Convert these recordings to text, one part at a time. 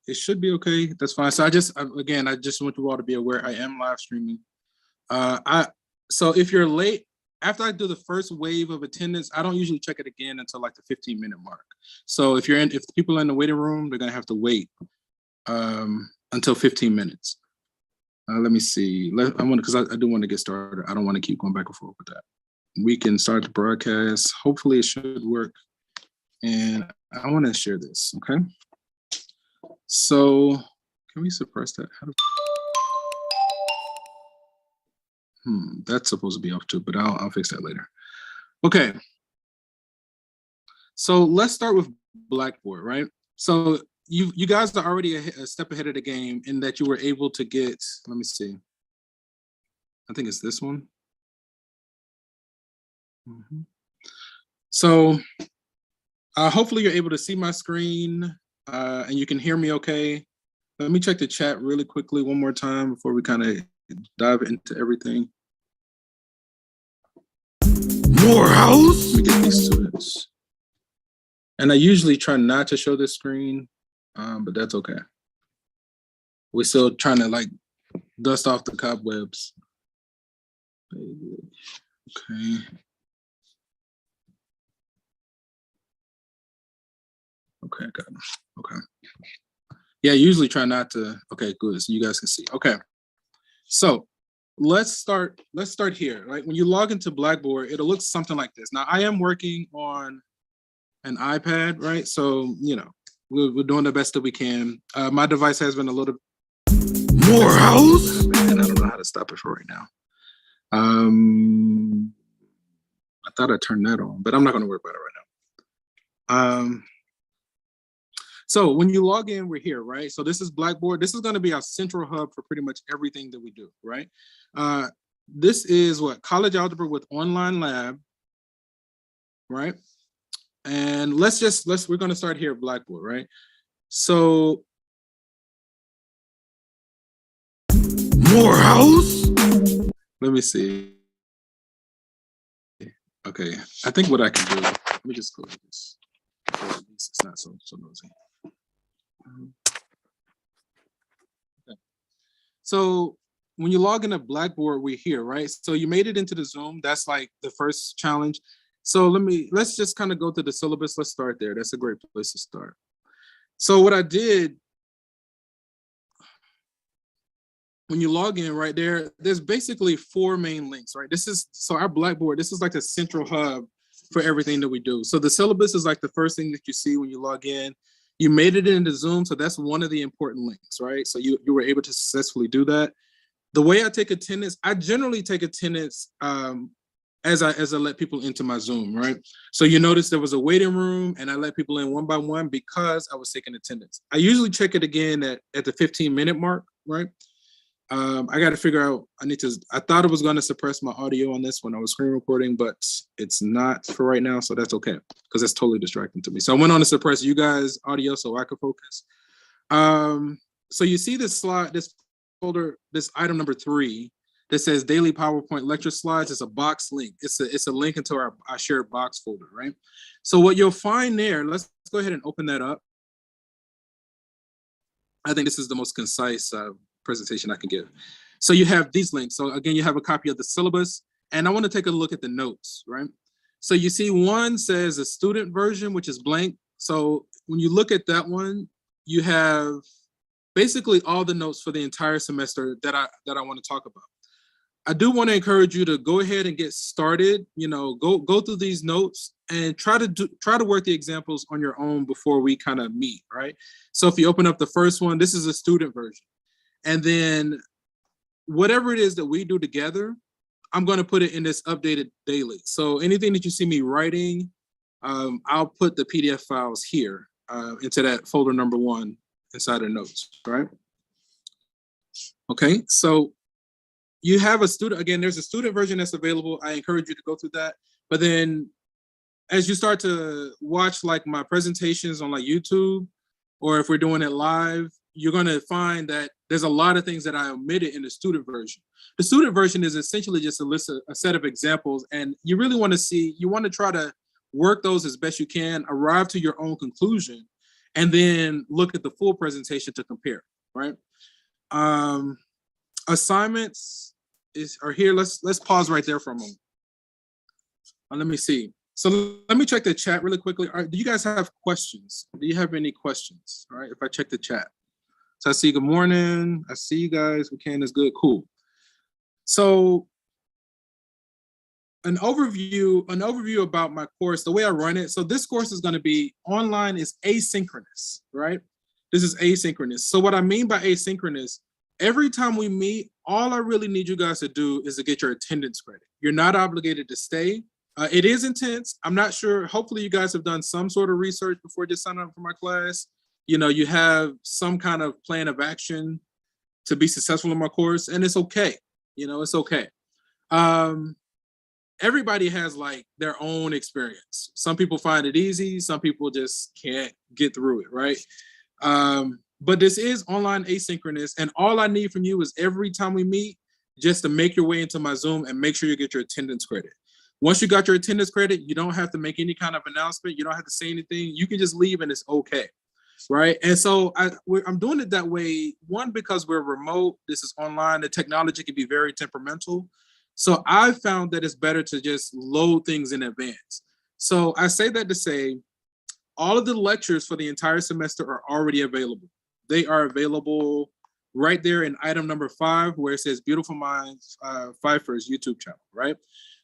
it should be okay. That's fine. So again, I just want you all to be aware I am live streaming. So if you're late, after I do the first wave of attendance, I don't usually check it again until like the 15-minute mark. So if people are in the waiting room, they're gonna have to wait until 15 minutes. Let me see. Because I do want to get started. I don't want to keep going back and forth with that. We can start the broadcast. Hopefully it should work. And I want to share this, okay? So can we suppress that? That's supposed to be off too, but I'll fix that later. Okay. So let's start with Blackboard, right? So you guys are already a step ahead of the game in that you were able to get, let me see. I think it's this one. So hopefully you're able to see my screen and you can hear me okay. Let me check the chat really quickly one more time before we kind of dive into everything. Morehouse? Let me get these students. And I usually try not to show this screen, but that's okay. We're still trying to like dust off the cobwebs. Okay. Okay, got it. Okay. Yeah, I usually try not to. Okay, good. So you guys can see. Okay. So let's start here. Right? When you log into Blackboard, it'll look something like this. Now I am working on an iPad, right? So, you know, we're doing the best that we can. My device has been a little Morehouse, and I don't know how to stop it for right now. I thought I turned that on, but I'm not going to worry about it right now. So when you log in, we're here, right? So this is Blackboard. This is going to be our central hub for pretty much everything that we do, right? This is what College Algebra with Online Lab, right? And we're going to start here at Blackboard, right? So Morehouse, let me see. Okay, I think what I can do, let me just close this. It's not so noisy. Okay. So when you log into Blackboard, we're here, right? So you made it into the Zoom. That's like the first challenge. So let's just kind of go through the syllabus. Let's start there. That's a great place to start. So what I did, when you log in right there, there's basically 4 main links, right? So our Blackboard, this is like a central hub for everything that we do. So the syllabus is like the first thing that you see when you log in. You made it into Zoom, so that's one of the important links, right? So you were able to successfully do that. The way I take attendance, I generally take attendance as I let people into my Zoom, right? So you notice there was a waiting room and I let people in one by one because I was taking attendance. I usually check it again at the 15-minute mark, right? I got to figure out, I thought it was going to suppress my audio on this when I was screen recording, but it's not for right now. So that's okay, because that's totally distracting to me. So I went on to suppress you guys' audio so I could focus. So you see this slide, this folder, this item number 3 that says daily PowerPoint lecture slides. It's a box link. It's a link into our shared box folder, right? So what you'll find there, let's go ahead and open that up. I think this is the most concise presentation I can give. So you have these links. So again, you have a copy of the syllabus, and I want to take a look at the notes, right? So you see one says a student version, which is blank. So when you look at that one, you have basically all the notes for the entire semester that I want to talk about. I do want to encourage you to go ahead and get started, you know, go through these notes and try to work the examples on your own before we kind of meet, right? So if you open up the first one, this is a student version. And then whatever it is that we do together, I'm going to put it in this updated daily. So anything that you see me writing, I'll put the PDF files here into that folder number 1 inside the notes, right? Okay, so you have a student, again, there's a student version that's available. I encourage you to go through that. But then as you start to watch like my presentations on like YouTube, or if we're doing it live, you're going to find that there's a lot of things that I omitted in the student version. The student version is essentially just a set of examples, and you really want to try to work those as best you can, arrive to your own conclusion, and then look at the full presentation to compare, right? Assignments are here. Let's pause right there for a moment. Let me see. So let me check the chat really quickly. All right, do you guys have questions? Do you have any questions? All right, if I check the chat. So I see good morning. I see you guys. We can is good. Cool. So an overview about my course, the way I run it. So this course is going to be online, is asynchronous, right? This is asynchronous. So what I mean by asynchronous, every time we meet, all I really need you guys to do is to get your attendance credit. You're not obligated to stay. It is intense. I'm not sure. Hopefully you guys have done some sort of research before just signing up for my class. You know, you have some kind of plan of action to be successful in my course, and it's okay. You know, it's okay. Everybody has like their own experience. Some people find it easy. Some people just can't get through it, right? But this is online asynchronous, and all I need from you is every time we meet, just to make your way into my Zoom and make sure you get your attendance credit. Once you got your attendance credit, you don't have to make any kind of announcement. You don't have to say anything. You can just leave and it's okay, right? And so I'm doing it that way, one, because we're remote. This is online. The technology can be very temperamental. So I found that it's better to just load things in advance. So I say that to say, all of the lectures for the entire semester are already available. They are available right there in item number 5, where it says Beautiful Minds Phifer's YouTube channel, right?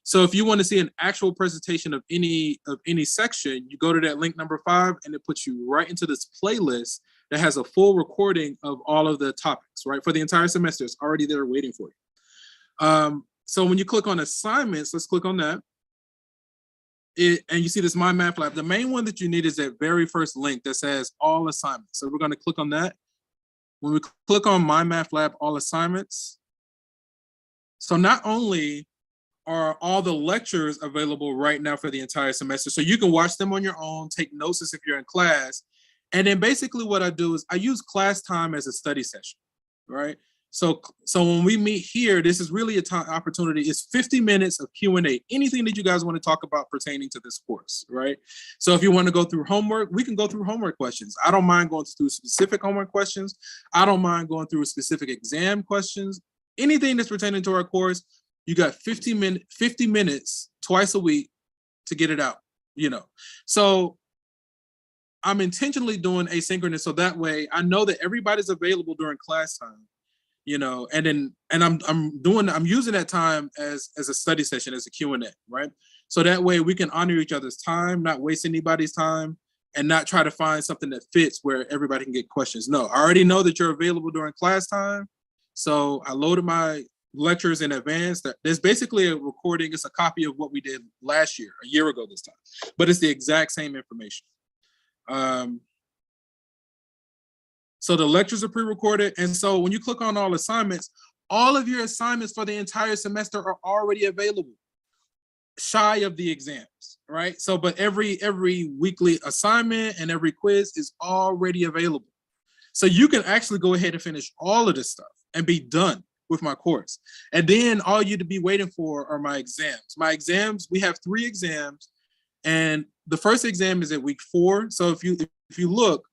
So if you want to see an actual presentation of any section, you go to that link number 5, and it puts you right into this playlist that has a full recording of all of the topics, right? For the entire semester, it's already there waiting for you. So when you click on assignments, let's click on that. And you see this My Math Lab. The main one that you need is that very first link that says all assignments. So we're going to click on that. When we click on My Math Lab, all assignments. So not only are all the lectures available right now for the entire semester, so you can watch them on your own, take notes as if you're in class. And then basically what I do is I use class time as a study session, right? So when we meet here, this is really a opportunity. It's 50 minutes of Q&A, anything that you guys want to talk about pertaining to this course, right? So if you want to go through homework, we can go through homework questions. I don't mind going through specific homework questions. I don't mind going through specific exam questions. Anything that's pertaining to our course, you got 50 minutes twice a week to get it out, you know. So I'm intentionally doing asynchronous, so that way I know that everybody's available during class time, you know, and I'm using that time as a study session, as a Q&A, right? So that way we can honor each other's time, not waste anybody's time, and not try to find something that fits where everybody can get questions. No, I already know that you're available during class time. So I loaded my lectures in advance. There's basically a recording. It's a copy of what we did last year, a year ago this time, but it's the exact same information. So the lectures are pre-recorded. And so when you click on all assignments, all of your assignments for the entire semester are already available, shy of the exams, right? So, but every weekly assignment and every quiz is already available. So you can actually go ahead and finish all of this stuff and be done with my course. And then all you'd be waiting for are my exams. My exams, we have 3 exams, and the first exam is at week 4. So if you look,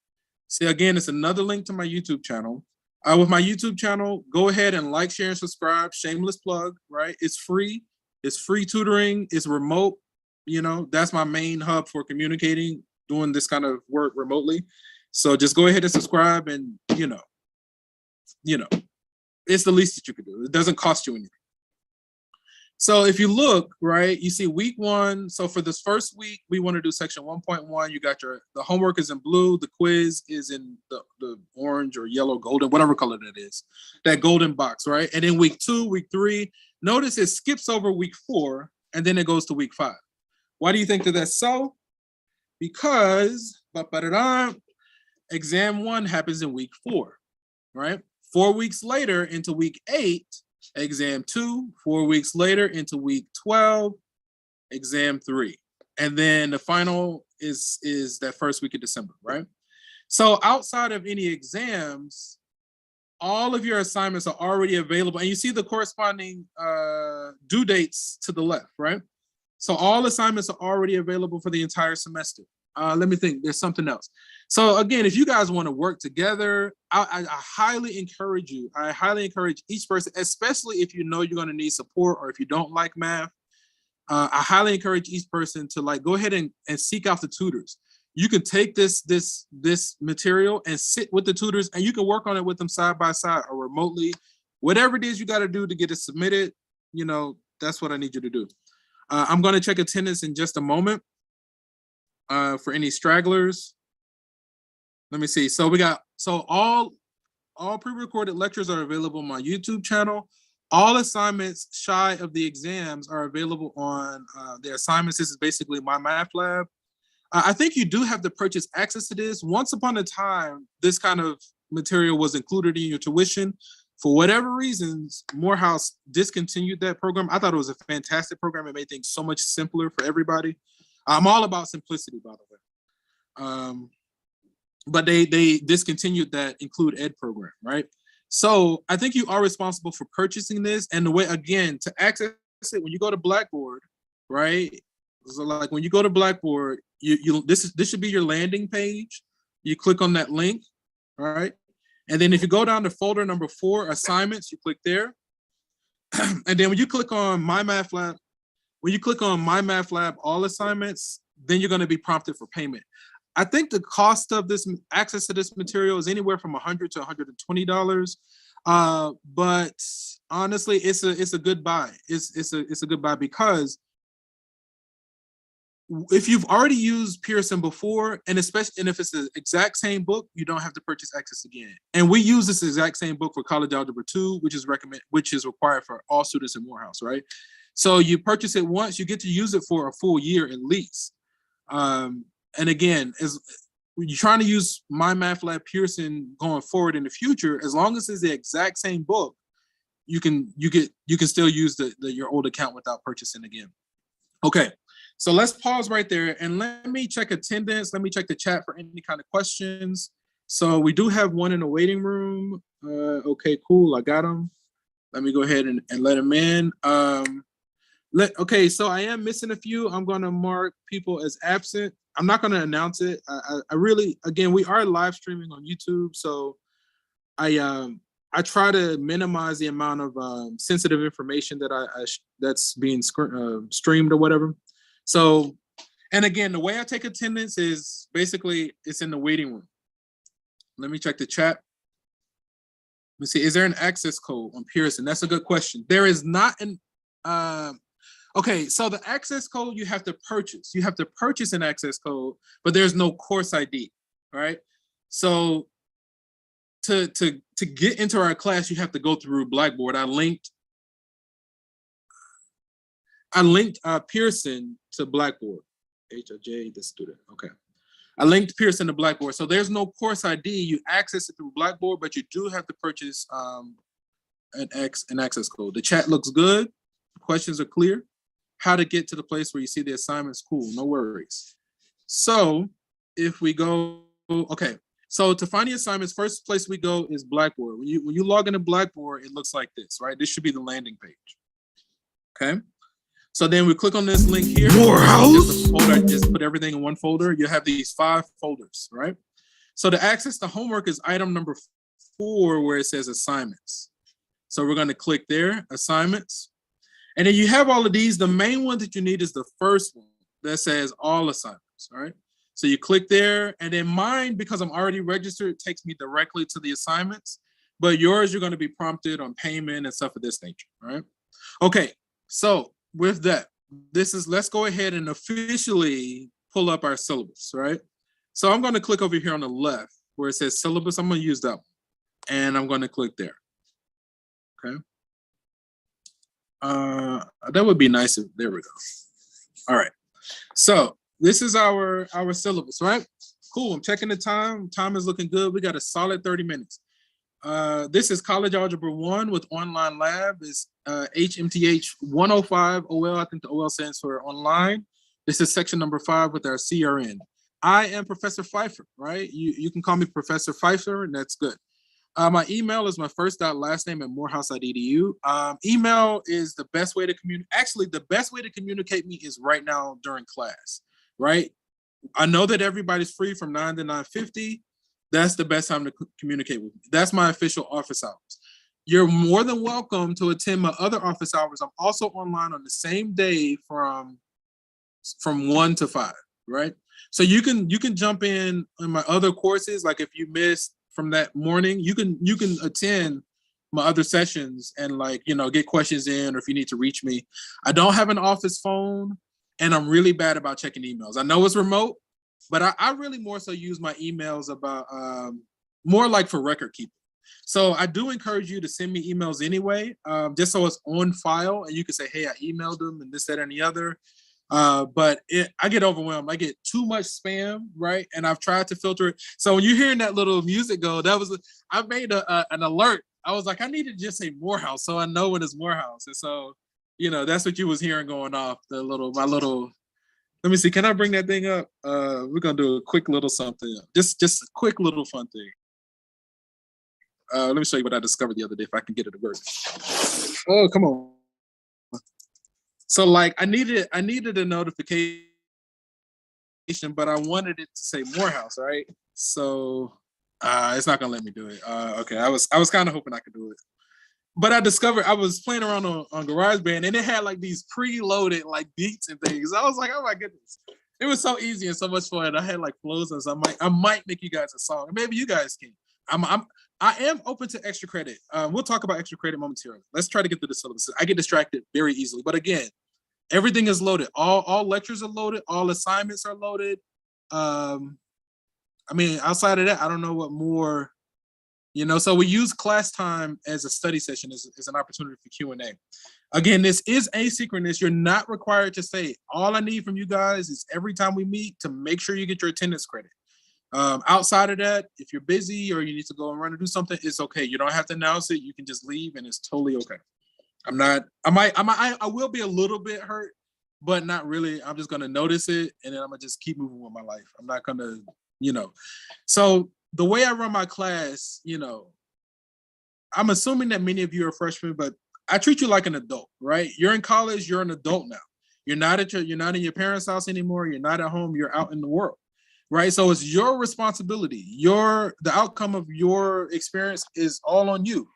see, again, it's another link to my YouTube channel. With my YouTube channel, go ahead and like, share, and subscribe. Shameless plug, right? It's free. It's free tutoring. It's remote. You know, that's my main hub for communicating, doing this kind of work remotely. So just go ahead and subscribe, and you know, it's the least that you can do. It doesn't cost you anything. So if you look, right, you see week 1. So for this first week, we want to do section 1.1. You got the homework is in blue. The quiz is in the orange or yellow, golden, whatever color that is, that golden box, right? And then week 2, week 3, notice it skips over week 4, and then it goes to week 5. Why do you think that that's so? Because exam 1 happens in week 4, right? 4 weeks later into week 8, exam 2, 4 weeks later into week 12, exam 3. And then the final is that first week of December, right? So outside of any exams, all of your assignments are already available, and you see the corresponding due dates to the left, right? So all assignments are already available for the entire semester. Let me think. There's something else. So again, if you guys want to work together, I highly encourage you. I highly encourage each person, especially if you know you're going to need support or if you don't like math. I highly encourage each person to like go ahead and seek out the tutors. You can take this material and sit with the tutors, and you can work on it with them side by side or remotely. Whatever it is you got to do to get it submitted, you know, that's what I need you to do. I'm going to check attendance in just a moment for any stragglers. Let me see. So we got, all pre-recorded lectures are available on my YouTube channel. All assignments shy of the exams are available on the assignments. This is basically my math lab. I think you do have to purchase access to this. Once upon a time, this kind of material was included in your tuition. For whatever reasons, Morehouse discontinued that program. I thought it was a fantastic program. It made things so much simpler for everybody. I'm all about simplicity, by the way. But they discontinued that Include Ed program, right? So I think you are responsible for purchasing this. And the way, again, to access it, when you go to Blackboard, right? So like when you go to Blackboard, this should be your landing page. You click on that link, all right? And then if you go down to folder number 4, assignments, you click there. And then when you click on My Math Lab, all assignments, then you're going to be prompted for payment. I think the cost of this access to this material is anywhere from $100 to $120. But honestly, it's a good buy. It's a good buy because if you've already used Pearson before, and especially if it's the exact same book, you don't have to purchase access again. And we use this exact same book for College Algebra 2, which is required for all students in Morehouse, right? So you purchase it once, you get to use it for a full year at least. And again, as when you're trying to use My Math Lab Pearson going forward in the future, as long as it's the exact same book, you can still use your old account without purchasing again. Okay. So let's pause right there and let me check attendance. Let me check the chat for any kind of questions. So we do have one in the waiting room. Okay, cool. I got him. Let me go ahead and let him in. Okay, so I am missing a few. I'm going to mark people as absent. I'm not going to announce it. I really, again, we are live streaming on YouTube. So I try to minimize the amount of sensitive information that's being streamed or whatever. So, and again, the way I take attendance is basically it's in the waiting room. Let me check the chat. Let me see, is there an access code on Pearson? That's a good question. There is not an, okay, so the access code you have to purchase. You have to purchase an access code, but there's no course ID, right? So to get into our class, you have to go through Blackboard. I linked Pearson to Blackboard. HJ, the student. Okay. I linked Pearson to Blackboard. So there's no course ID. You access it through Blackboard, but you do have to purchase an access code. The chat looks good. Questions are clear. How to get to the place where you see the assignments, cool, no worries. So if we go, okay. So to find the assignments, first place we go is Blackboard. When you log into Blackboard, it looks like this, right? This should be the landing page. Okay. So then we click on this link here. Morehouse. Just put everything in one folder. You have these 5 folders, right? So to access the homework is item number 4, where it says assignments. So we're going to click there, assignments. And then you have all of these. The main one that you need is the first one that says all assignments, all right? So you click there, and then mine, because I'm already registered, takes me directly to the assignments. But yours, you're going to be prompted on payment and stuff of this nature, all right? Okay, so with that, let's go ahead and officially pull up our syllabus, right? So I'm going to click over here on the left where it says syllabus. I'm going to use that one, and I'm going to click there. Okay. That would be nice if, there we go. All right. So this is our syllabus, right? Cool. I'm checking the time. Time is looking good. We got a solid 30 minutes. This is College Algebra 1 with online lab. Is HMTH 105 OL. I think the OL stands for online. This is section number 5 with our CRN. I am Professor Phifer, right? You can call me Professor Phifer, and that's good. My email is my first dot last name at morehouse.edu. Email is the best way to communicate. Actually, the best way to communicate me is right now during class, right? I know that everybody's free from 9 to 9:50. That's the best time to communicate with me. That's my official office hours. You're more than welcome to attend my other office hours. I'm also online on the same day from 1 to 5, right? So you can jump in my other courses. Like if you missed from that morning, you can attend my other sessions and like, get questions in, or if you need to reach me. I don't have an office phone, and I'm really bad about checking emails. I know it's remote, but I really more so use my emails about more like for record keeping. So I do encourage you to send me emails anyway, just so it's on file and you can say, hey, I emailed them and this, that, and the other. But I get overwhelmed. I get too much spam, right? And I've tried to filter it. So when you're hearing that little music go, I made an alert. I was like, I need to just say Morehouse so I know when it's Morehouse. And so, that's what you was hearing going off, my little, let me see, can I bring that thing up? We're gonna do a quick little something. Just a quick little fun thing. Let me show you what I discovered the other day if I can get it to work. Oh, come on. So like I needed a notification, but I wanted it to say Morehouse, right? So it's not gonna let me do it. Okay, I was kind of hoping I could do it. But I discovered I was playing around on GarageBand and it had like these preloaded like beats and things. I was like, oh my goodness. It was so easy and so much fun. I had like flows and so I might make you guys a song. Maybe you guys can. I am open to extra credit. We'll talk about extra credit momentarily. Let's try to get through the syllabus. I get distracted very easily. But again, everything is loaded. All lectures are loaded. All assignments are loaded. Outside of that, I don't know what more, so we use class time as a study session, as an opportunity for Q&A. Again, this is asynchronous. You're not required to say it. All I need from you guys is every time we meet to make sure you get your attendance credit. Outside of that, if you're busy or you need to go and run and do something, it's okay. You don't have to announce it. You can just leave and it's totally okay. I will be a little bit hurt, but not really. I'm just going to notice it and then I'm going to just keep moving with my life. I'm not going to, So the way I run my class, I'm assuming that many of you are freshmen, but I treat you like an adult, right? You're in college, you're an adult now. You're not in your parents' house anymore. You're not at home, you're out in the world. Right. So it's your responsibility. The outcome of your experience is all on you.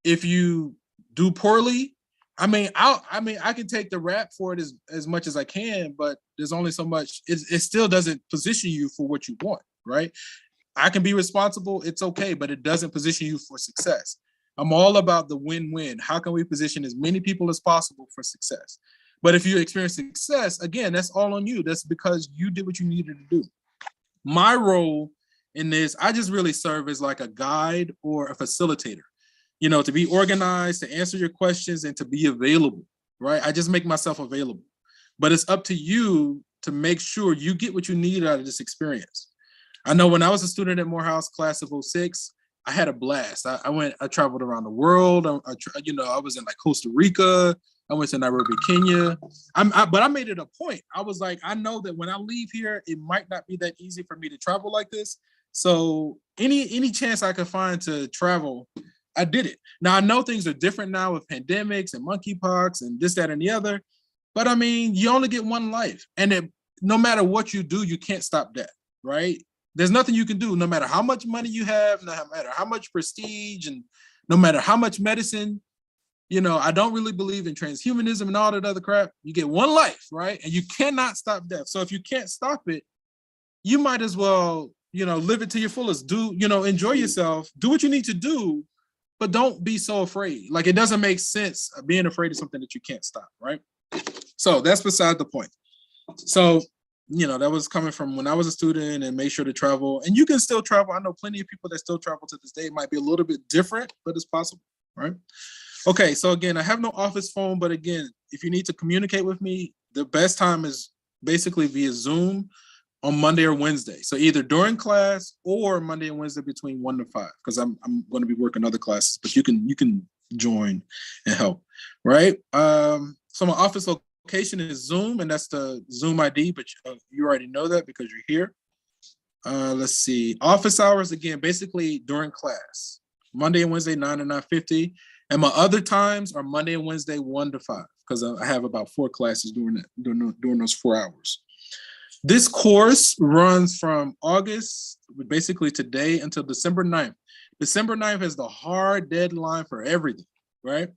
If you do poorly, I can take the rap for it as much as I can, but there's only so much. It still doesn't position you for what you want. Right. I can be responsible. It's okay, but it doesn't position you for success. I'm all about the win-win. How can we position as many people as possible for success? But if you experience success, again, that's all on you. That's because you did what you needed to do. My role in this, I just really serve as like a guide or a facilitator, to be organized, to answer your questions and to be available, right? I just make myself available, but it's up to you to make sure you get what you need out of this experience. I know when I was a student at Morehouse, class of 06, I had a blast. I traveled around the world. I was in like Costa Rica. I went to Nairobi, Kenya. But I made it a point. I was like, I know that when I leave here, it might not be that easy for me to travel like this. So any chance I could find to travel, I did it. Now I know things are different now with pandemics and monkeypox and this, that, and the other. But you only get one life. And no matter what you do, you can't stop that, right? There's nothing you can do, no matter how much money you have, no matter how much prestige, and no matter how much medicine. I don't really believe in transhumanism and all that other crap. You get one life, right? And you cannot stop death. So if you can't stop it, you might as well, live it to your fullest. Enjoy yourself, do what you need to do, but don't be so afraid. Like it doesn't make sense being afraid of something that you can't stop, right? So that's beside the point. So, that was coming from when I was a student and made sure to travel. And you can still travel. I know plenty of people that still travel to this day. It might be a little bit different, but it's possible, right? Okay, so again, I have no office phone, but again, if you need to communicate with me, the best time is basically via Zoom on Monday or Wednesday. So either during class or Monday and Wednesday between 1 to 5, because I'm going to be working other classes, but you can join and help, right? So my office location is Zoom, and that's the Zoom ID, but you already know that because you're here. Let's see, office hours, again, basically during class, Monday and Wednesday, 9 to 9:50. And my other times are Monday and Wednesday, 1 to 5, because I have about 4 classes during those 4 hours. This course runs from August, basically today, until December 9th. December 9th is the hard deadline for everything, right?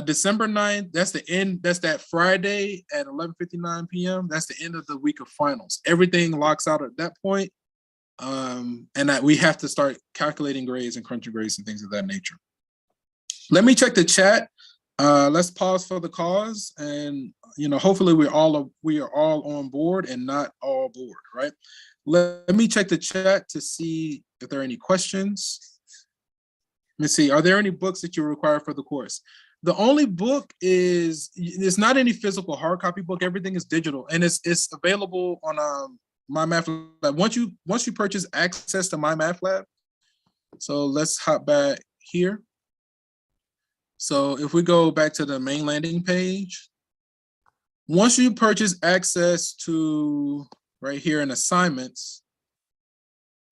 December 9th, that's the end, that's that Friday at 11:59 p.m. That's the end of the week of finals. Everything locks out at that point, and that we have to start calculating grades and crunching grades and things of that nature. Let me check the chat. Let's pause for the cause, and hopefully we are all on board and not all bored, right? Let me check the chat to see if there are any questions. Let me see. Are there any books that you require for the course? The only book it's not any physical hard copy book. Everything is digital, and it's available on My Math Lab. Once you purchase access to My Math Lab, so let's hop back here. So if we go back to the main landing page, once you purchase access to right here in assignments,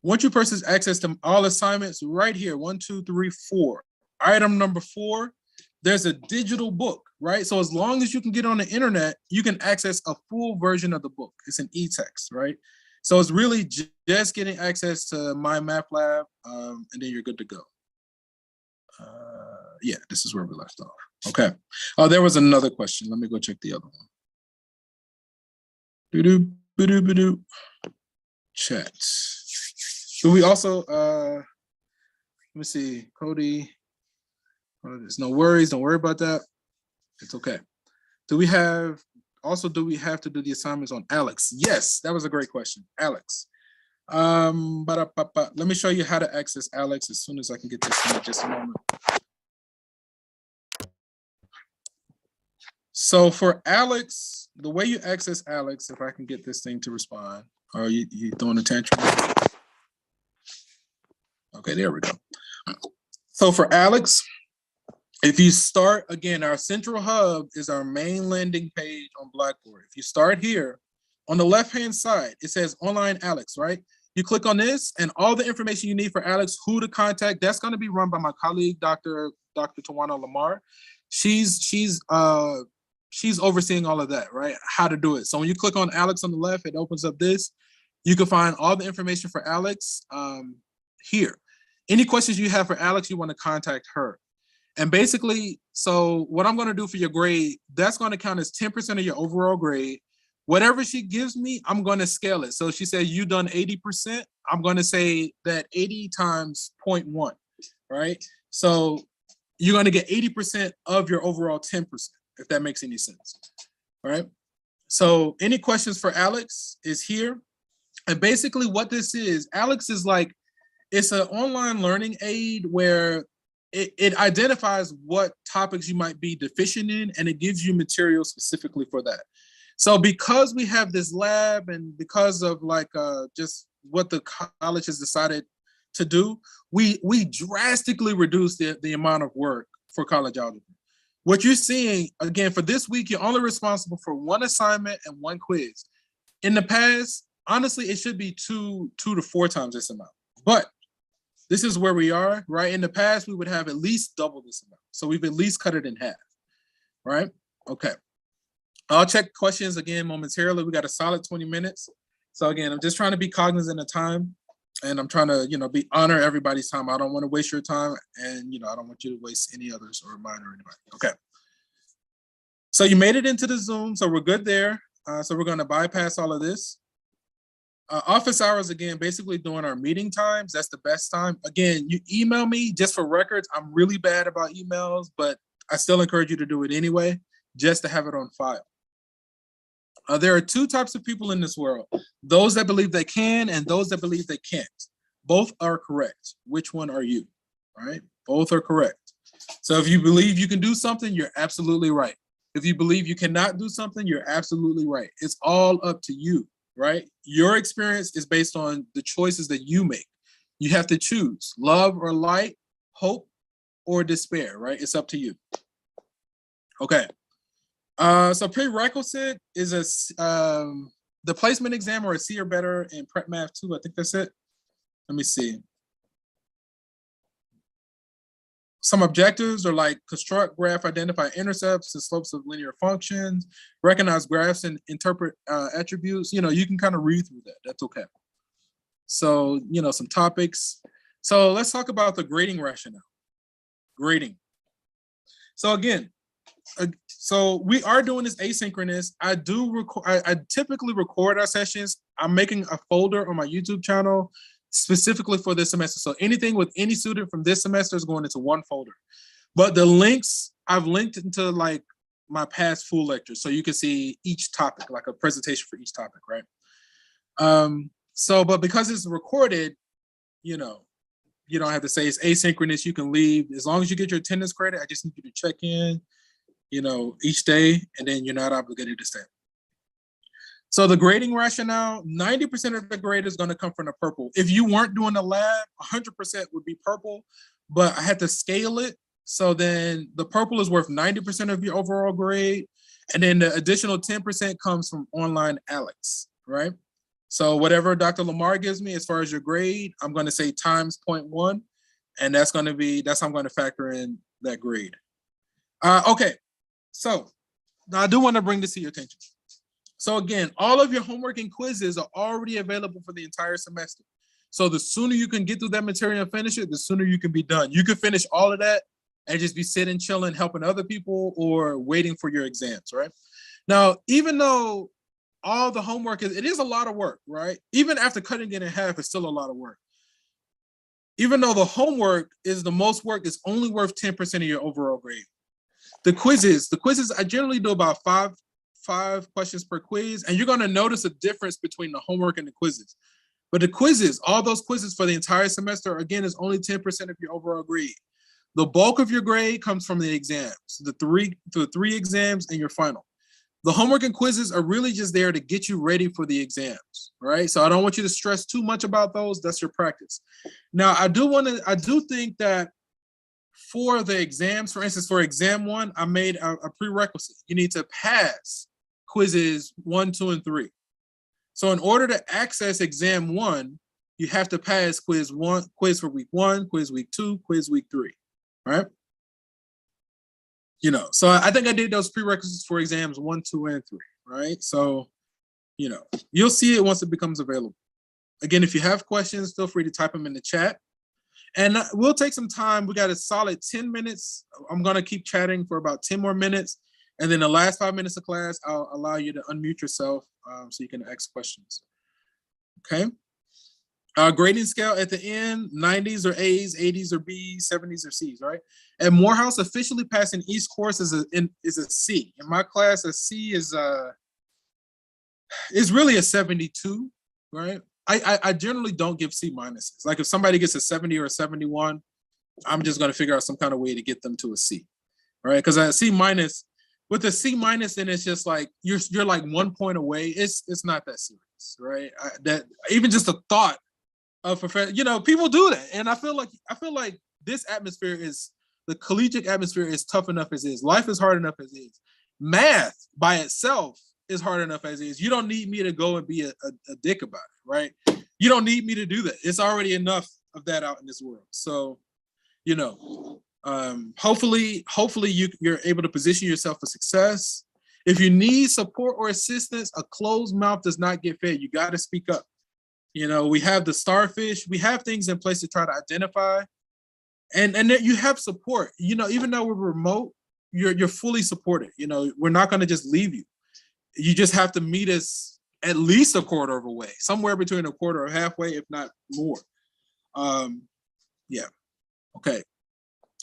once you purchase access to all assignments right here, 1, 2, 3, 4, item number 4, there's a digital book, right? So as long as you can get on the internet, you can access a full version of the book. It's an e-text, right? So it's really just getting access to My Math Lab, and then you're good to go. Yeah, this is where we left off. Okay. Oh, there was another question. Let me go check the other one. Chat. Do we also, let me see, Cody. There's no worries. Don't worry about that. It's okay. Do we have to do the assignments on Alex? Yes, that was a great question. Alex. Let me show you how to access Alex as soon as I can get this in just a moment. So for Alex, the way you access Alex, if I can get this thing to respond, are you throwing a tantrum? Okay, there we go. So for Alex, if you start, again, our central hub is our main landing page on Blackboard. If you start here, on the left-hand side, it says Online Alex, right? You click on this, and all the information you need for Alex, who to contact, that's going to be run by my colleague, Dr. Tawana Lamar. She's overseeing all of that, right? How to do it. So when you click on Alex on the left, it opens up this. You can find all the information for Alex here. Any questions you have for Alex, you want to contact her. And basically, so what I'm going to do for your grade, that's going to count as 10% of your overall grade. Whatever she gives me, I'm going to scale it. So she says you done 80%. I'm going to say that 80 times 0.1, right? So you're going to get 80% of your overall 10%, if that makes any sense, all right? So any questions for Alex is here. And basically what this is, Alex is like, it's an online learning aid where it identifies what topics you might be deficient in, and it gives you material specifically for that. So because we have this lab, and because of like just what the college has decided to do, we drastically reduce the amount of work for college algebra. What you're seeing, again, for this week, you're only responsible for 1 assignment and 1 quiz. In the past, honestly, it should be 2 to 4 times this amount. But this is where we are, right? In the past, we would have at least double this amount. So we've at least cut it in half, right? Okay. I'll check questions again momentarily. We got a solid 20 minutes. So again, I'm just trying to be cognizant of time, and I'm trying to, honor everybody's time. I don't want to waste your time, and, I don't want you to waste any others or mine or anybody. Okay. So you made it into the Zoom, so we're good there. So we're going to bypass all of this. Office hours, again, basically during our meeting times, that's the best time. Again, you email me just for records. I'm really bad about emails, but I still encourage you to do it anyway, just to have it on file. There are 2 types of people in this world, those that believe they can and those that believe they can't. Both are correct. Which one are you, right? Both are correct. So if you believe you can do something, you're absolutely right. If you believe you cannot do something, you're absolutely right. It's all up to you. Right? Your experience is based on the choices that you make. You have to choose love or light, hope or despair, right? It's up to you. Okay. So prerequisite is the placement exam or a C or better in Prep Math 2. I think that's it. Let me see. some objectives are like construct, graph, identify intercepts and slopes of linear functions, recognize graphs and interpret attributes. You know, you can kind of read through that. That's okay. So, you know, some topics. So let's talk about the grading rationale. Grading. So again, so we are doing this asynchronous. I do record. I typically record our sessions. I'm making a folder on my YouTube channel specifically for this semester. So anything with any student from this semester is going into one folder. But the links I've linked into like my past full lectures, so you can see each topic, like a presentation for each topic, right? So, but because it's recorded, you know, you don't have to say it's asynchronous. You can leave as long as you get your attendance credit. I just need you to check in, you know, each day, and then you're not obligated to stay. So the grading rationale, 90% of the grade is going to come from the purple. If you weren't doing the lab, 100% would be purple, but I had to scale it. So then the purple is worth 90% of your overall grade. And then the additional 10% comes from online Alex, right? So whatever Dr. Lamar gives me as far as your grade, I'm going to say times 0.1. And that's how I'm going to factor in that grade. Okay, so now I do want to bring this to your attention. So again, all of your homework and quizzes are already available for the entire semester. So the sooner you can get through that material and finish it, the sooner you can be done. You can finish all of that and just be sitting, chilling, helping other people or waiting for your exams, right? Now, even though all the homework it is a lot of work, right? Even after cutting it in half, it's still a lot of work. Even though the homework is the most work, it's only worth 10% of your overall grade. The quizzes, I generally do about five questions per quiz, and you're going to notice a difference between the homework and the quizzes. But the quizzes, all those quizzes for the entire semester, again, is only 10% of your overall grade. The bulk of your grade comes from the exams, the three exams and your final. The homework and quizzes are really just there to get you ready for the exams, right? So I don't want you to stress too much about those. That's your practice. Now, I do think that for the exams, for instance, for exam 1, I made a prerequisite. You need to pass quizzes 1, 2, and 3. So in order to access exam 1, you have to pass quiz for week 1, quiz week 2, quiz week 3, right? You know, so I think I did those prerequisites for exams 1, 2, and 3, right? So, you know, you'll see it once it becomes available. Again, if you have questions, feel free to type them in the chat. And we'll take some time. We got a solid 10 minutes. I'm going to keep chatting for about 10 more minutes. And then the last 5 minutes of class, I'll allow you to unmute yourself so you can ask questions. Okay. Grading scale at the end, 90s are A's, 80s are B's, 70s are C's, right? At Morehouse, officially passing each course is a C. In my class, a C is really a 72, right? I generally don't give C minuses. Like if somebody gets a 70 or a 71, I'm just going to figure out some kind of way to get them to a C, right? Because a C minus, with a C minus, then it's just like you're like 1 point away. It's not that serious, right? That even just a thought of professor, you know, people do that, and I feel like this atmosphere is the collegiate atmosphere is tough enough as is. Life is hard enough as is. Math by itself is hard enough as is. You don't need me to go and be a dick about it, right? You don't need me to do that. It's already enough of that out in this world. So, you know, hopefully you're able to position yourself for success. If you need support or assistance, a closed mouth does not get fed. You got to speak up. You know, we have the starfish. We have things in place to try to identify, and then you have support. You know, even though we're remote, you're fully supported. You know, we're not going to just leave you. You just have to meet us at least a quarter of a way, somewhere between a quarter or halfway, if not more. Yeah. Okay.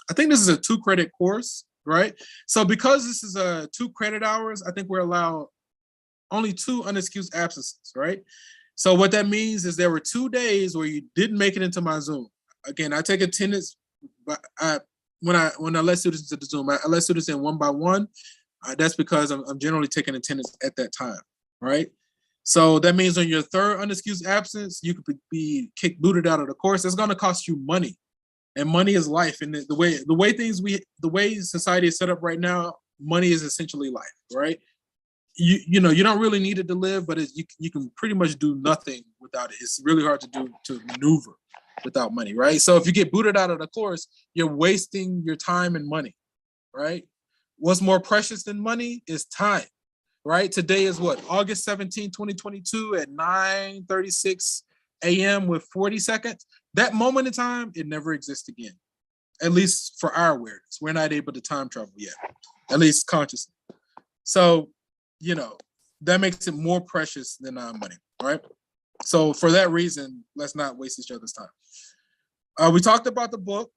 I think this is a 2-credit course, right? So because this is a 2 credit hours, I think we're allowed only 2 unexcused absences, right? So what that means is there were 2 days where you didn't make it into my Zoom. Again, I take attendance, but when I let students into the Zoom, I let students in one by one. That's because I'm generally taking attendance at that time, right? So that means on your 3rd unexcused absence, you could be booted out of the course. It's going to cost you money, and money is life. And the way society is set up right now, money is essentially life, right? You know, you don't really need it to live, but you can pretty much do nothing without it. It's really hard to maneuver. without money, right? So if you get booted out of the course, you're wasting your time and money, right? What's more precious than money is time, right? Today is what? August 17, 2022 at 9:36 a.m. with 40 seconds. That moment in time, it never exists again. At least for our awareness. We're not able to time travel yet, at least consciously. So, that makes it more precious than money, right? So for that reason, let's not waste each other's time. We talked about the book.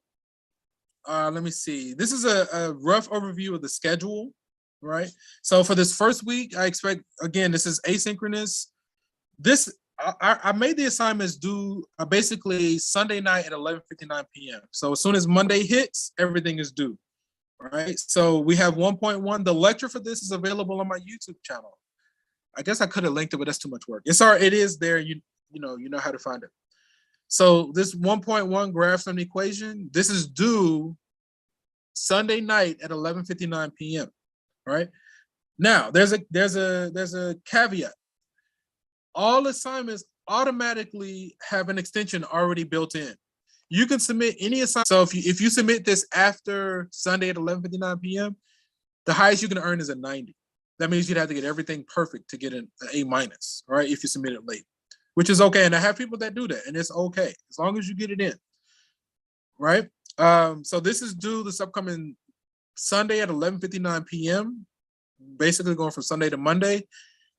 Let me see. This is a rough overview of the schedule, right? So for this first week, I expect, again, this is asynchronous. I made the assignments due basically Sunday night at 11:59 p.m. So as soon as Monday hits, everything is due, right? So we have 1.1. The lecture for this is available on my YouTube channel. I guess I could have linked it, but that's too much work. It's all right. It is there. You know how to find it. So this 1.1 graphs on equation, this is due Sunday night at 11:59 p.m. Right now, there's a caveat. All assignments automatically have an extension already built in. You can submit any assignment. So if you submit this after Sunday at 11:59 p.m., the highest you can earn is a 90. That means you'd have to get everything perfect to get an A minus, right? If you submit it late, which is okay. And I have people that do that, and it's okay as long as you get it in, right? So this is due this upcoming Sunday at 11:59 p.m. Basically going from Sunday to Monday,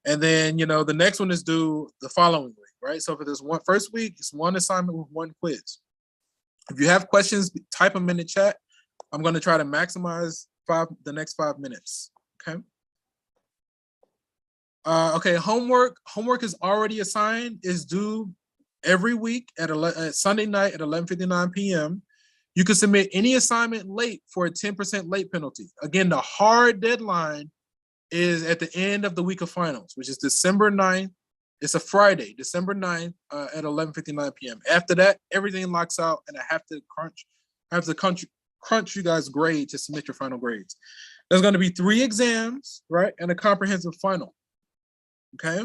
and then the next one is due the following week, right? So for this first week, it's one assignment with one quiz. If you have questions, type them in the chat. I'm going to try to maximize the next 5 minutes. Okay. Okay, homework is already assigned, is due every week at Sunday night at 11:59 p.m. You can submit any assignment late for a 10% late penalty. Again, the hard deadline is at the end of the week of finals, which is December 9th. It's a Friday, December 9th at 11:59 p.m. After that, everything locks out, and I have to crunch you guys' grade to submit your final grades. There's going to be 3 exams, right, and a comprehensive final. Okay.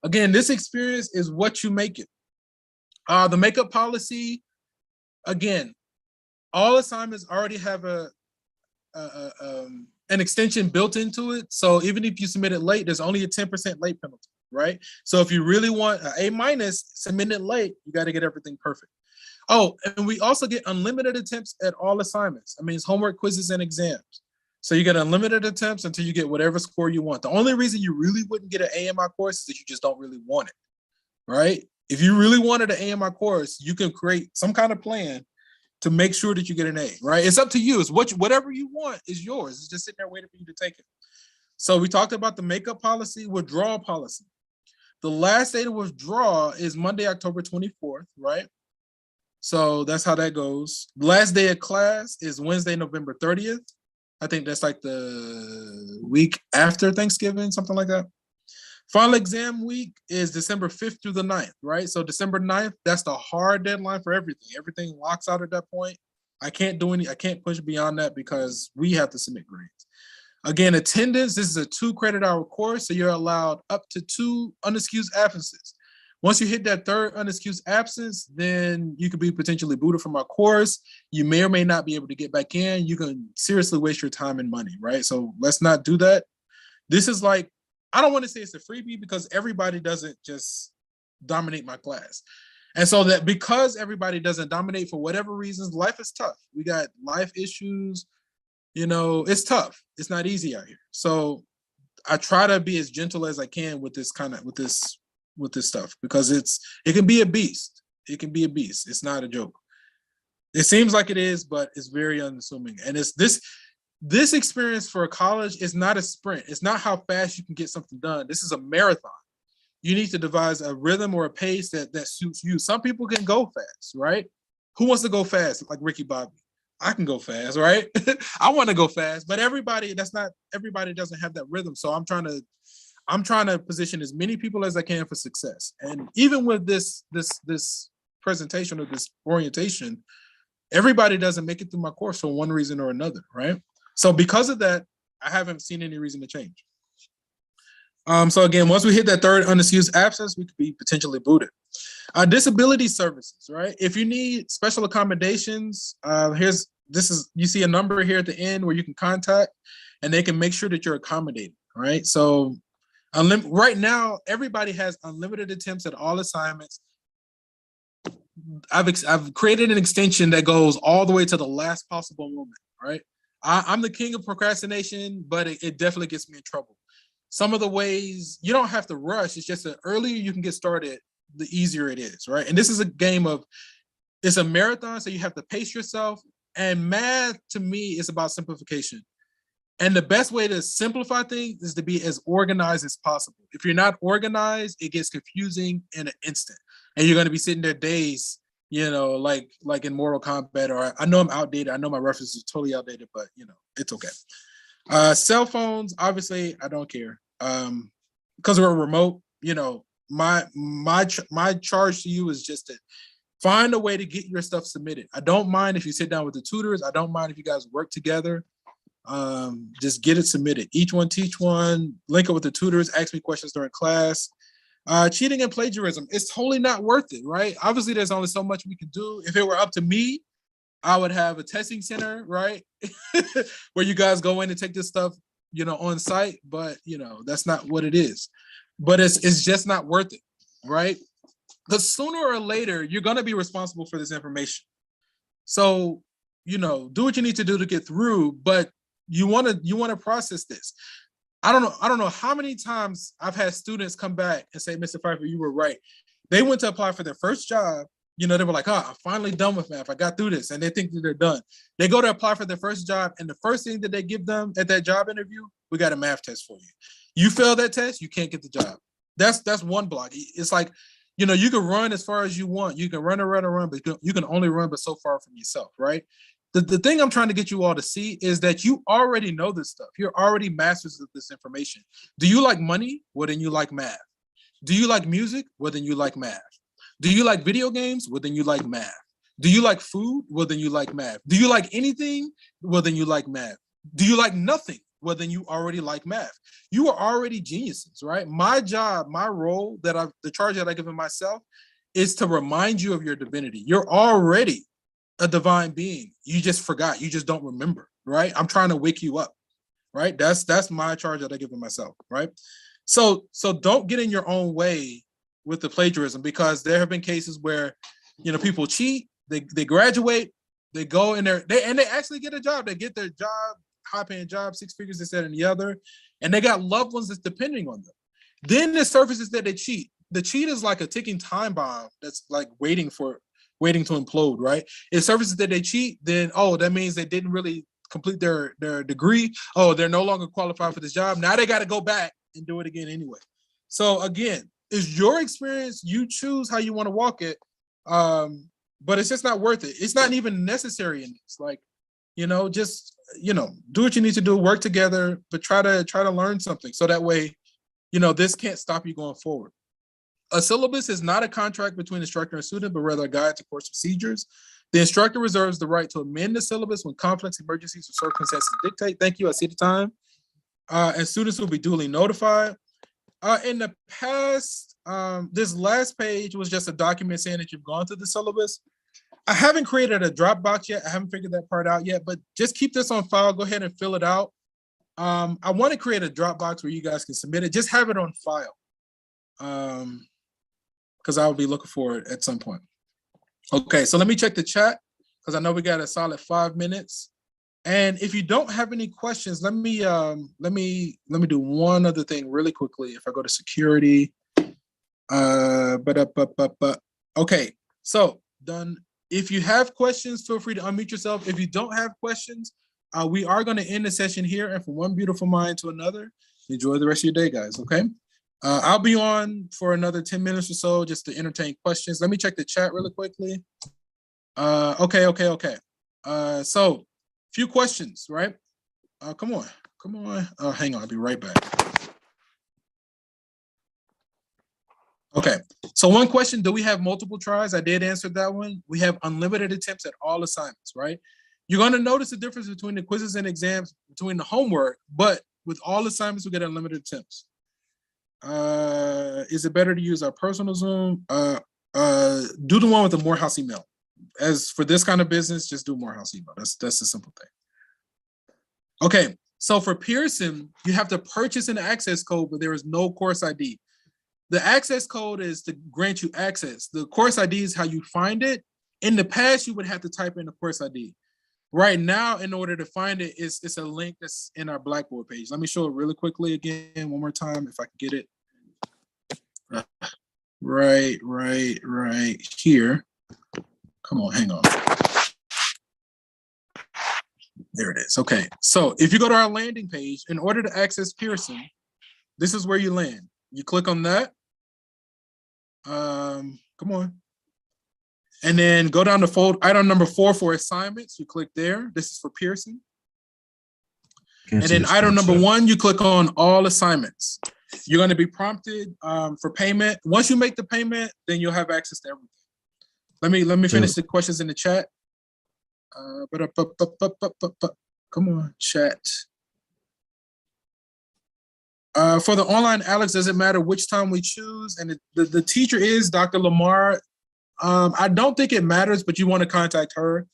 Again, this experience is what you make it. The makeup policy, again, all assignments already have an extension built into it. So even if you submit it late, there's only a 10% late penalty, right? So if you really want an A minus, submit it late, you got to get everything perfect. Oh, and we also get unlimited attempts at all assignments. I mean, it's homework, quizzes, and exams. So you get unlimited attempts until you get whatever score you want. The only reason you really wouldn't get an A in my course is that you just don't really want it, right? If you really wanted an A in my course, you can create some kind of plan to make sure that you get an A, right? It's up to you. It's whatever you want is yours. It's just sitting there waiting for you to take it. So we talked about the makeup policy, withdrawal policy. The last day to withdraw is Monday, October 24th, right? So that's how that goes. Last day of class is Wednesday, November 30th. I think that's like the week after Thanksgiving, something like that. Final exam week is December 5th through the 9th, right? So December 9th, that's the hard deadline for everything. Everything locks out at that point. I can't push beyond that because we have to submit grades. Again, attendance, this is a 2 credit hour course, so you're allowed up to 2 unexcused absences. Once you hit that 3rd unexcused absence, then you could be potentially booted from our course. You may or may not be able to get back in. You can seriously waste your time and money, right? So let's not do that. This is like, I don't want to say it's a freebie because everybody doesn't just dominate my class. And so that because everybody doesn't dominate for whatever reasons, life is tough. We got life issues, it's tough. It's not easy out here. So I try to be as gentle as I can with this stuff because it can be a beast. It can be a beast. It's not a joke. It seems like it is, but it's very unassuming. And it's this experience for a college is not a sprint. It's not how fast you can get something done. This is a marathon. You need to devise a rhythm or a pace that suits you. Some people can go fast, right? Who wants to go fast like Ricky Bobby? I can go fast, right? I want to go fast, but everybody doesn't have that rhythm. So I'm trying to position as many people as I can for success. And even with this presentation or this orientation, everybody doesn't make it through my course for one reason or another, right? So because of that, I haven't seen any reason to change. So again, once we hit that 3rd unexcused absence, we could be potentially booted. Disability services, right? If you need special accommodations, you see a number here at the end where you can contact, and they can make sure that you're accommodated, right? So right now, everybody has unlimited attempts at all assignments. I've created an extension that goes all the way to the last possible moment, right? I'm the king of procrastination, but it definitely gets me in trouble. Some of the ways you don't have to rush, it's just the earlier you can get started, the easier it is, right? And this is a game of, it's a marathon, so you have to pace yourself. And math to me is about simplification. And the best way to simplify things is to be as organized as possible. If you're not organized, it gets confusing in an instant. And you're going to be sitting there days, like in Mortal Kombat, or I know I'm outdated. I know my reference is totally outdated, but it's okay. Cell phones, obviously, I don't care. Because we're remote, my charge to you is just to find a way to get your stuff submitted. I don't mind if you sit down with the tutors. I don't mind if you guys work together. Just get it submitted. Each one teach one, link up with the tutors, ask me questions during class. Cheating and plagiarism, it's totally not worth it, right? Obviously, there's only so much we can do. If it were up to me, I would have a testing center, right? Where you guys go in and take this stuff, on site, but that's not what it is. But it's just not worth it, right? Because sooner or later, you're gonna be responsible for this information. So, do what you need to do to get through, but you wanna process this. I don't know how many times I've had students come back and say, Mr. Phifer, you were right. They went to apply for their first job. They were like, I'm finally done with math. I got through this. And they think that they're done. They go to apply for their first job, and the first thing that they give them at that job interview, we got a math test for you. You fail that test, you can't get the job. That's one block. It's like, you can run as far as you want. You can run, but you can only run but so far from yourself, right? The thing I'm trying to get you all to see is that you already know this stuff. You're already masters of this information. Do you like money? Well, then you like math. Do you like music? Well, then you like math. Do you like video games? Well, then you like math. Do you like food? Well, then you like math. Do you like anything? Well, then you like math. Do you like nothing? Well, then you already like math. You are already geniuses, right? My job, my role, the charge that I give myself is to remind you of your divinity. You're already a divine being. You just forgot. You just don't remember, right? I'm trying to wake you up, right? That's my charge that I give myself, right? So don't get in your own way with the plagiarism, because there have been cases where, people cheat, they graduate, they go in there, they actually get a job. They get their job, high-paying job, 6 figures, this, that, and the other, and they got loved ones that's depending on them. Then it surfaces that they cheat. The cheat is like a ticking time bomb that's like waiting to implode, right? It surfaces that they cheat, then that means they didn't really complete their degree. Oh, they're no longer qualified for this job. Now they got to go back and do it again anyway. So again, it's your experience. You choose how you want to walk it. But it's just not worth it. It's not even necessary in this. Like, just do what you need to do, work together, but try to learn something. So that way, this can't stop you going forward. A syllabus is not a contract between instructor and student, but rather a guide to course procedures. The instructor reserves the right to amend the syllabus when conflicts, emergencies, or circumstances dictate. Thank you. I see the time. And students will be duly notified. In the past, this last page was just a document saying that you've gone through the syllabus. I haven't created a Dropbox yet. I haven't figured that part out yet, but just keep this on file. Go ahead and fill it out. I want to create a Dropbox where you guys can submit it. Just have it on file. Because I will be looking for it at some point. Okay, so let me check the chat, because I know we got a solid 5 minutes. And if you don't have any questions, let me do one other thing really quickly. If I go to security, okay, so done. If you have questions, feel free to unmute yourself. If you don't have questions, we are going to end the session here, and from one beautiful mind to another. Enjoy the rest of your day, guys. Okay. I'll be on for another 10 minutes or so just to entertain questions. Let me check the chat really quickly. Okay. So few questions, right? Come on. Hang on, I'll be right back. Okay, so one question, do we have multiple tries? I did answer that one. We have unlimited attempts at all assignments, right? You're gonna notice the difference between the quizzes and exams, between the homework, but with all assignments, we get unlimited attempts. Is it better to use our personal Zoom? Do the one with the Morehouse email. As for this kind of business, just do Morehouse email. That's a simple thing. Okay, so for Pearson, you have to purchase an access code, but there is no course ID. The access code is to grant you access. The course ID is how you find it. In the past, you would have to type in the course ID. Right now, in order to find it, it's a link that's in our Blackboard page. Let me show it really quickly again, one more time, if I can get it. Right here. Come on, hang on. There it is. Okay, so if you go to our landing page, in order to access Pearson, this is where you land. You click on that. Come on. And then go down to fold item number 4 for assignments. You click there. This is for Pearson. And then item number 1, you click on all assignments. You're going to be prompted for payment. Once you make the payment, then you'll have access to everything. Let me finish the questions in the chat. Come on, chat. For the online, Alex, does it matter which time we choose? And the teacher is Dr. Lamar. I don't think it matters, but you want to contact her.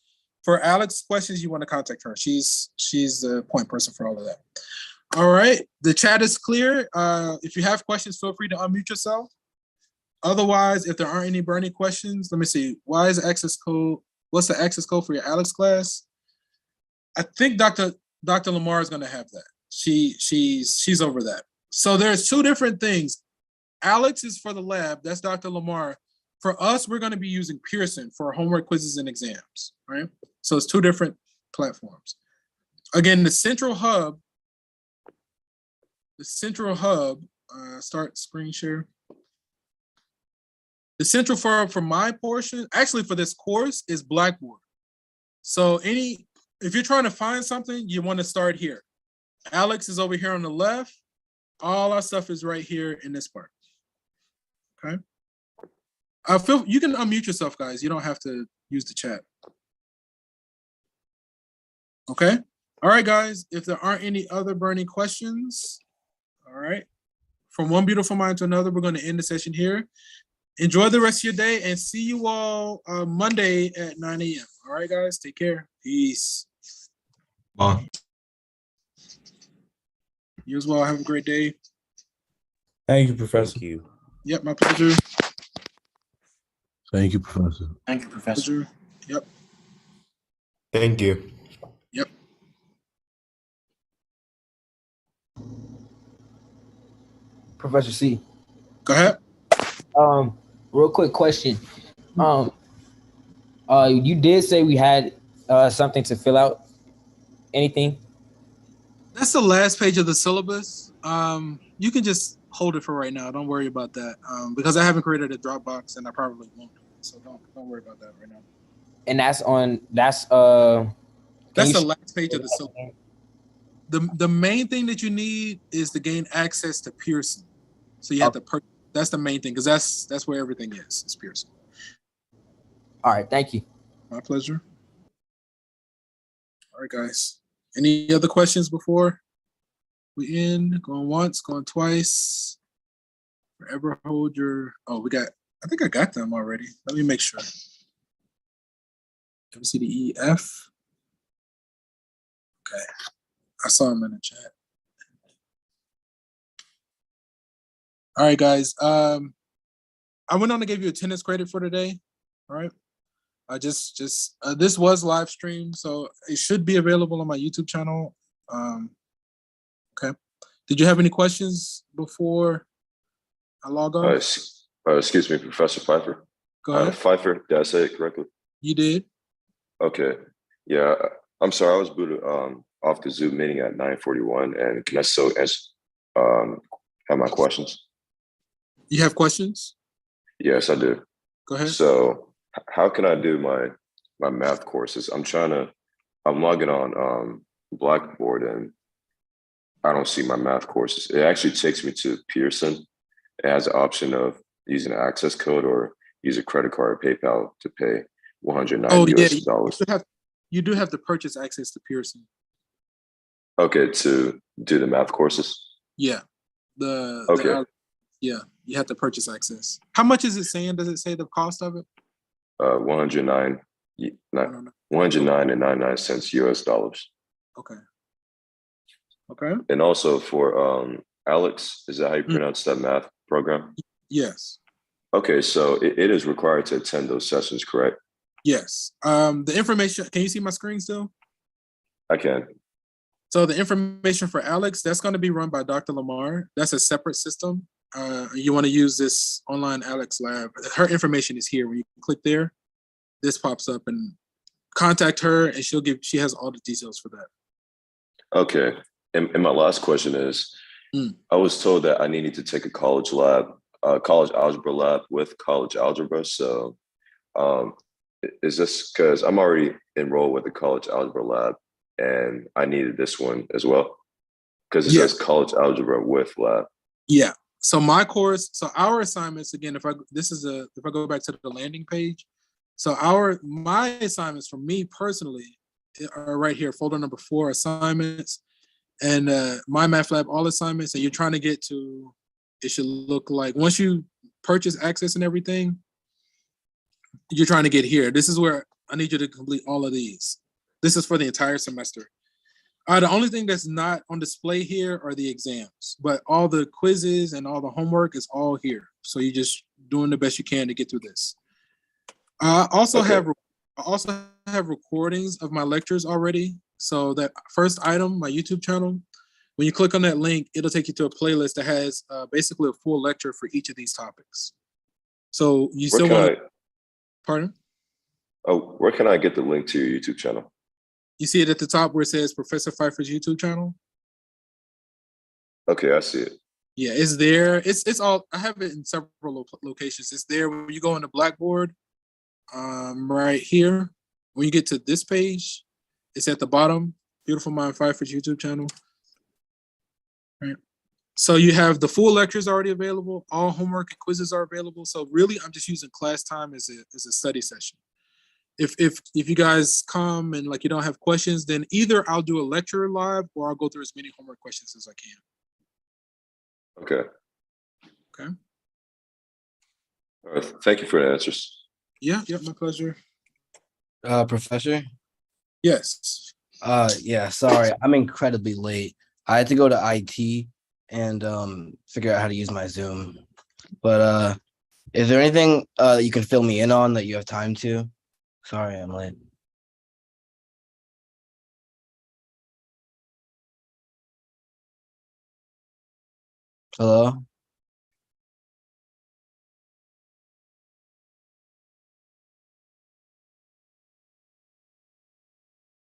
For Alex's questions, you want to contact her. She's the point person for all of that. All right, the chat is clear. If you have questions, feel free to unmute yourself. Otherwise, if there aren't any burning questions, let me see. Why is the access code? What's the access code for your Alex class? I think Dr. Lamar is going to have that. She's over that. So there's 2 different things. Alex is for the lab. That's Dr. Lamar. For us, we're going to be using Pearson for homework, quizzes, and exams, right? So it's 2 different platforms. Again, the central hub, start screen share. The central hub for my portion, actually for this course, is Blackboard. So if you're trying to find something, you want to start here. Alex is over here on the left. All our stuff is right here in this part. Okay. You can unmute yourself, guys. You don't have to use the chat. Okay. All right, guys. If there aren't any other burning questions, all right. From one beautiful mind to another, we're going to end the session here. Enjoy the rest of your day and see you all Monday at 9 a.m. All right, guys. Take care. Peace. Bye. You as well. Have a great day. Thank you, Professor. Thank you. Yep, my pleasure. Thank you, Professor. Thank you, Professor. Pleasure. Yep. Thank you. Yep. Professor C. Go ahead. Real quick question. You did say we had something to fill out. Anything? That's the last page of the syllabus. You can just hold it for right now. Don't worry about that. Because I haven't created a Dropbox and I probably won't do it. So don't worry about that right now. And that's the last page of the syllabus. The main thing that you need is to gain access to Pearson. So you have to that's the main thing, because that's where everything is. It's Pearson. All right, thank you. My pleasure. All right, guys. Any other questions before we end? Going once, going twice. Forever hold your. Oh, I think I got them already. Let me make sure. Let me see the E, F. Okay. I saw them in the chat. All right, guys. I went on to give you attendance credit for today. All right. This was live streamed, so it should be available on my YouTube channel. Okay. Did you have any questions before I log on? Excuse me, Professor Phifer. Go ahead. Phifer, did I say it correctly? You did. Okay. Yeah, I'm sorry. I was booted off the Zoom meeting at 9:41, and can I still have my questions? You have questions? Yes, I do. Go ahead. So, how can I do my math courses? I'm logging on Blackboard, and I don't see my math courses. It actually takes me to Pearson. It has an option of using an access code or use a credit card or PayPal to pay $190. You do have to purchase access to Pearson. Okay, to do the math courses? Yeah. Okay. Yeah, you have to purchase access. How much is it saying? Does it say the cost of it? 109, I don't know. 109 and 99 cents US dollars. Okay. Okay. And also for Alex, is that how you Mm. pronounce that math program? Yes. Okay, so it is required to attend those sessions, correct? Yes. The information, can you see my screen still? I can. So the information for Alex, that's going to be run by Dr. Lamar. That's a separate system. You want to use this online Alex lab. Her information is here. When you click there, this pops up, and contact her and she has all the details for that. Okay. And my last question is, I was told that I needed to take a college algebra lab with college algebra. So is this because I'm already enrolled with the college algebra lab and I needed this one as well? Because it says college algebra with lab. Yeah. So our assignments, again, if I go back to the landing page, so my assignments for me personally are right here, folder number 4, assignments, and my math lab, all assignments, and you're trying to get to, it should look like, once you purchase access and everything, you're trying to get here. This is where I need you to complete all of these. This is for the entire semester. The only thing that's not on display here are the exams, but all the quizzes and all the homework is all here. So you're just doing the best you can to get through this. I also have recordings of my lectures already. So that first item, my YouTube channel, when you click on that link, it'll take you to a playlist that has basically a full lecture for each of these topics. So you still want to, pardon? Oh, where can I get the link to your YouTube channel? You see it at the top where it says Professor Phifer's YouTube channel? Okay, I see it. Yeah, it's there. It's all, I have it in several locations. It's there when you go on the Blackboard, right here. When you get to this page, it's at the bottom, Beautiful Mind Phifer's YouTube channel. Right. So you have the full lectures already available. All homework and quizzes are available. So really, I'm just using class time as a study session. If you guys come and like you don't have questions, then either I'll do a lecture live or I'll go through as many homework questions as I can. Okay. Okay. All right. Thank you for the answers. Yeah, my pleasure. Professor? Yes. Yeah, sorry. I'm incredibly late. I had to go to IT and figure out how to use my Zoom. But is there anything you can fill me in on that you have time to? Sorry, I'm late. Hello?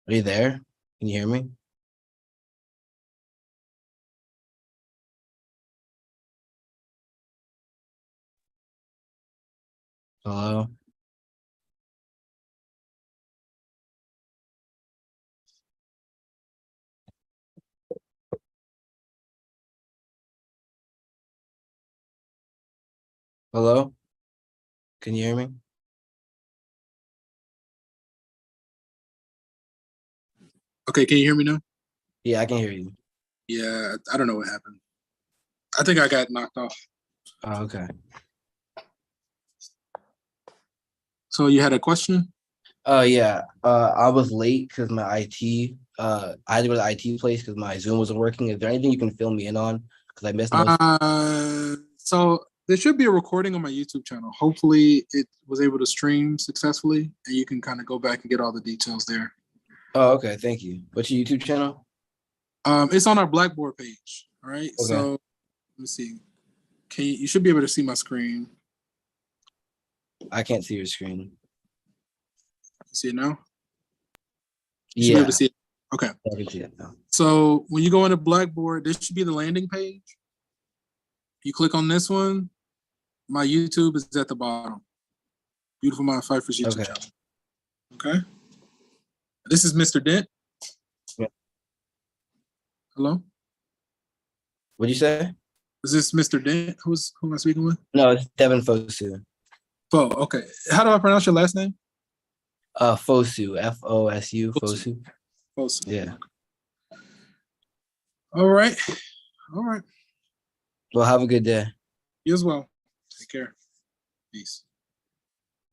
Are you there? Can you hear me? Hello? Hello? Can you hear me? Okay, can you hear me now? Yeah, I can hear you. Yeah, I don't know what happened. I think I got knocked off. Oh, okay. So you had a question? Yeah. I was late because my IT, I had to go to the IT place because my Zoom wasn't working. Is there anything you can fill me in on? Because I missed most. So there should be a recording on my YouTube channel. Hopefully it was able to stream successfully and you can kind of go back and get all the details there. Oh, okay. Thank you. What's your YouTube channel? It's on our Blackboard page. All right. Okay. So let me see. You should be able to see my screen. I can't see your screen. You see it now? You should be Yeah, able to see it. Okay. I can see it now. So when you go into Blackboard, this should be the landing page. You click on this one. My YouTube is at the bottom. Beautiful Mind Phifer's YouTube Okay. channel. Okay. This is Mr. Dent. Yeah. Hello? What'd you say? Is this Mr. Dent? Who am I speaking with? No, it's Devin Fosu. Oh, okay. How do I pronounce your last name? Fosu, Fosu, Fosu. Fosu. Yeah. All right. All right. Well, have a good day. You as well. Take care. Peace.